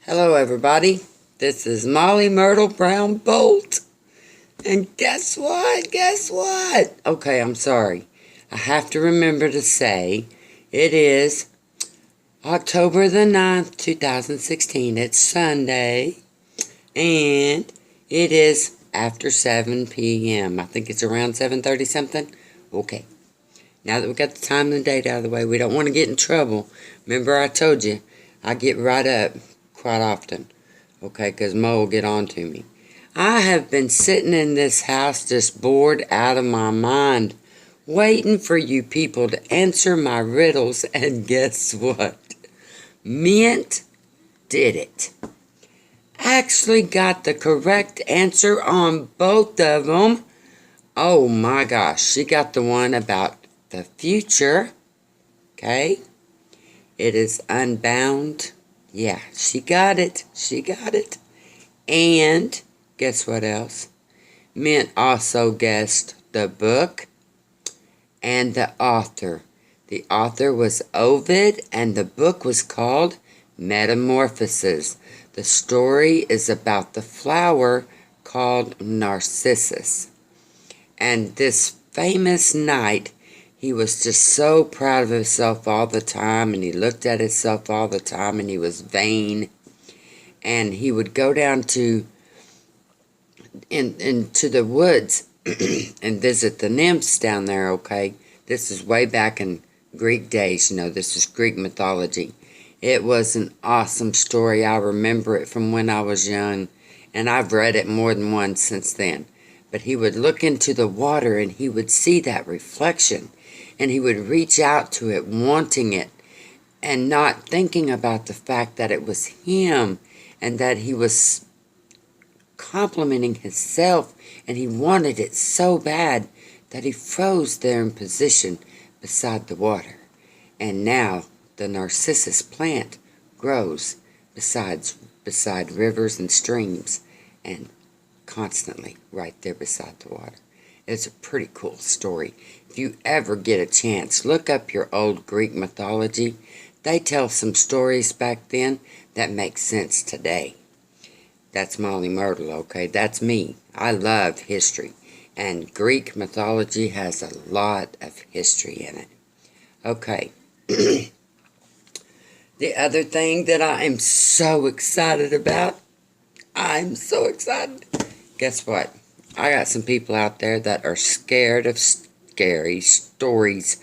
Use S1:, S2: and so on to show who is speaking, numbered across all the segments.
S1: Hello everybody, this is Molly Myrtle Brown Bolt, and guess what, okay, I'm sorry, I have to remember to say, it is October the 9th, 2016, it's Sunday, and it is after 7 p.m., I think it's around 7:30 something, okay, now that we got the time and the date out of the way, we don't want to get in trouble. Remember I told you, I get right up quite often, okay, because Mo will get on to me. I have been sitting in this house just bored out of my mind, waiting for you people to answer my riddles, and guess what? Mint did it. Actually got the correct answer on both of them. Oh my gosh, she got the one about the future, okay? It is Unbound. Yeah, she got it. And guess what else? Mint also guessed the book and the author. The author was Ovid, and the book was called Metamorphoses. The story is about the flower called Narcissus. And this famous knight, he was just so proud of himself all the time, and he looked at himself all the time, and he was vain. And he would go down to into the woods and visit the nymphs down there, okay? This is way back in Greek days, this is Greek mythology. It was an awesome story. I remember it from when I was young, and I've read it more than once since then. But he would look into the water, and he would see that reflection, and he would reach out to it, wanting it, and not thinking about the fact that it was him, and that he was complimenting himself, and he wanted it so bad that he froze there in position beside the water. And now the narcissus plant grows beside rivers and streams, and constantly right there beside the water. It's a pretty cool story. If you ever get a chance, look up your old Greek mythology. They tell some stories back then that make sense today. That's Molly Myrtle, okay? That's me. I love history. And Greek mythology has a lot of history in it. Okay. The other thing that I am so excited about, guess what? I got some people out there that are scared of scary stories,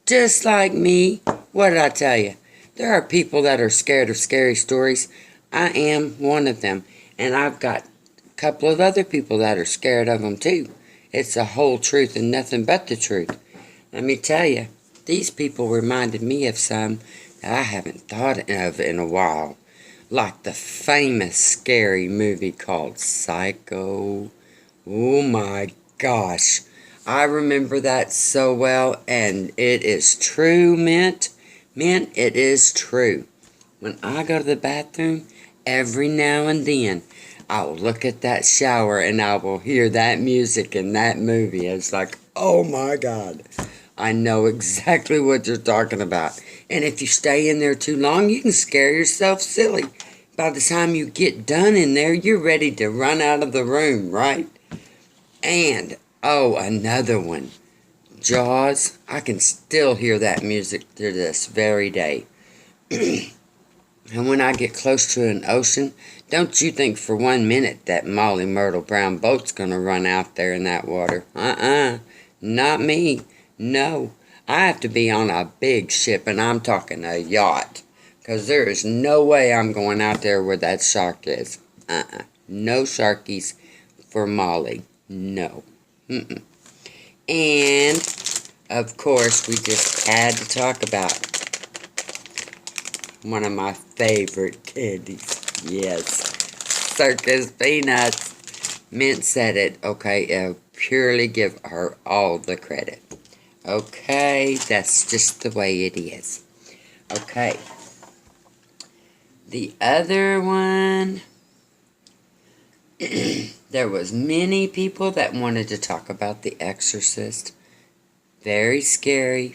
S1: just like me. What did I tell you? There are people that are scared of scary stories. I am one of them, and I've got a couple of other people that are scared of them too. It's the whole truth and nothing but the truth. Let me tell you, these people reminded me of some that I haven't thought of in a while, like the famous scary movie called Psycho. Oh my gosh, I remember that so well, and it is true, Mint. Mint, it is true. When I go to the bathroom, every now and then, I will look at that shower and I will hear that music in that movie. It's like, oh my God, I know exactly what you're talking about. And if you stay in there too long, you can scare yourself silly. By the time you get done in there, you're ready to run out of the room, right? And, oh, another one. Jaws. I can still hear that music to this very day. And when I get close to an ocean, don't you think for 1 minute that Molly Myrtle Brown Boat's gonna run out there in that water. Not me. No. I have to be on a big ship, and I'm talking a yacht. Because there is no way I'm going out there where that shark is. No sharkies for Molly. No. And, of course, we just had to talk about one of my favorite candies. Yes. Circus Peanuts. Mint said it. Okay, I'll purely give her all the credit. Okay, that's just the way it is. Okay. The other one, there was many people that wanted to talk about The Exorcist. Very scary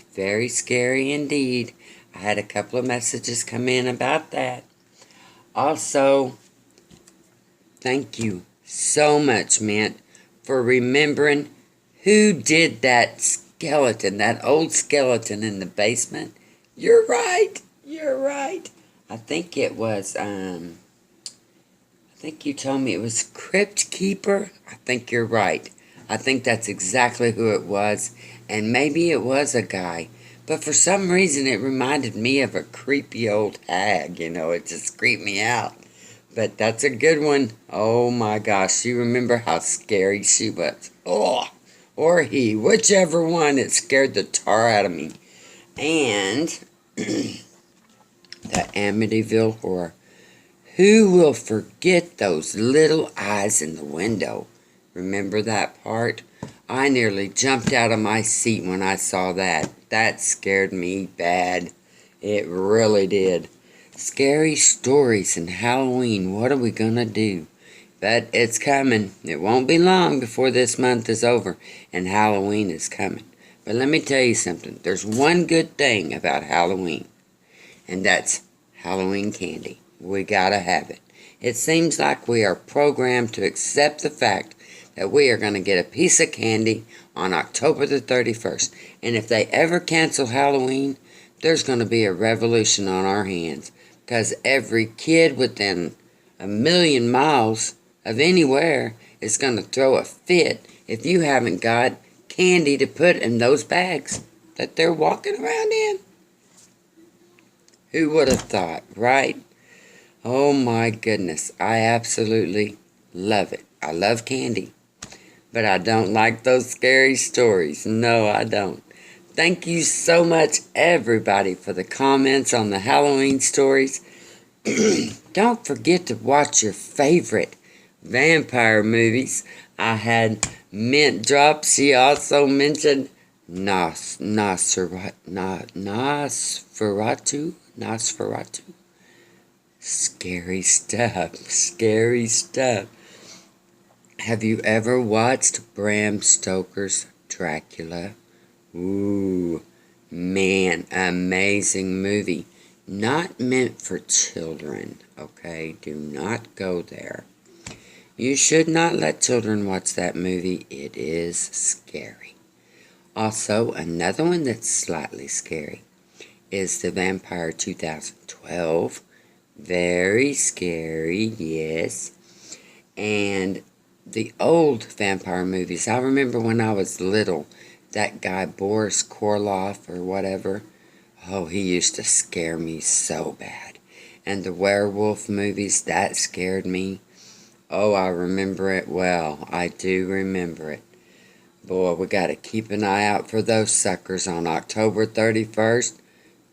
S1: indeed. I had a couple of messages come in about that. Also, thank you so much, Mint, for remembering who did that skeleton, that old skeleton in the basement. You're right. You're right. I think it was, I think you told me it was Crypt Keeper. I think you're right. I think that's exactly who it was. And maybe it was a guy. But for some reason, it reminded me of a creepy old hag. You know, it just creeped me out. But that's a good one. Oh my gosh, you remember how scary she was. Oh, or he, whichever one, it scared the tar out of me. And the Amityville Horror. Who will forget those little eyes in the window? Remember that part? I nearly jumped out of my seat when I saw that. That scared me bad. It really did. Scary stories and Halloween. What are we gonna do? But it's coming. It won't be long before this month is over and Halloween is coming. But let me tell you something. There's one good thing about Halloween, and that's Halloween candy. We gotta have it. It seems like we are programmed to accept the fact that we are going to get a piece of candy on October the 31st. And if they ever cancel Halloween, there's going to be a revolution on our hands. Because every kid within a million miles of anywhere is going to throw a fit if you haven't got candy to put in those bags that they're walking around in. Who would have thought, right? Oh my goodness, I absolutely love it. I love candy, but I don't like those scary stories. No, I don't. Thank you so much, everybody, for the comments on the Halloween stories. Don't forget to watch your favorite vampire movies. I had Mint drop. She also mentioned Nosferatu. Scary stuff. Scary stuff. Have you ever watched Bram Stoker's Dracula? Ooh, man, amazing movie. Not meant for children, okay? Do not go there. You should not let children watch that movie. It is scary. Also, another one that's slightly scary is The Vampire 2012. Very scary, yes. And the old vampire movies. I remember when I was little, that guy Boris Karloff or whatever. Oh, he used to scare me so bad. And the werewolf movies, that scared me. Oh, I remember it well. I do remember it. Boy, we got to keep an eye out for those suckers on October 31st.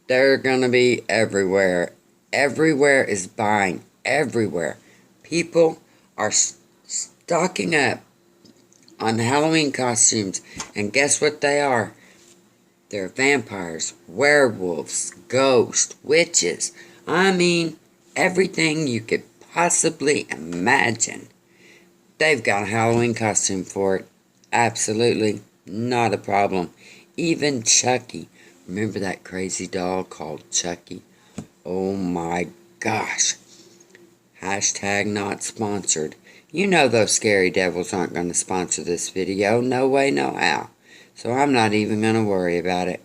S1: They're going to be everywhere. Everywhere is buying. Everywhere. People are stocking up on Halloween costumes. And guess what they are? They're vampires, werewolves, ghosts, witches. I mean, everything you could possibly imagine. They've got a Halloween costume for it. Absolutely not a problem. Even Chucky. Remember that crazy doll called Chucky? Oh my gosh. Hashtag not sponsored. You know those scary devils aren't going to sponsor this video. No way, no how. So I'm not even going to worry about it.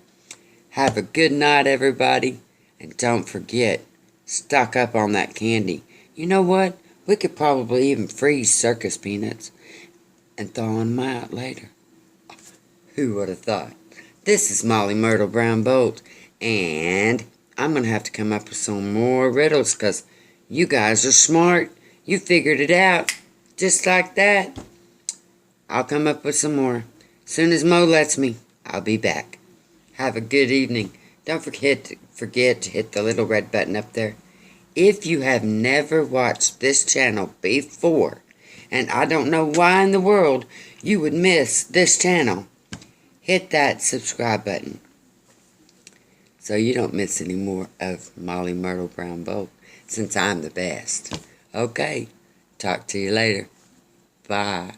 S1: Have a good night, everybody. And don't forget, stock up on that candy. You know what? We could probably even freeze circus peanuts and thaw them out later. Who would have thought? This is Molly Myrtle Brown Bolt, and I'm going to have to come up with some more riddles because you guys are smart. You figured it out just like that. I'll come up with some more. As soon as Mo lets me, I'll be back. Have a good evening. Don't forget to hit the little red button up there. If you have never watched this channel before, and I don't know why in the world you would miss this channel, hit that subscribe button so you don't miss any more of Molly Myrtle Brown Bolt, since I'm the best. Okay, talk to you later. Bye.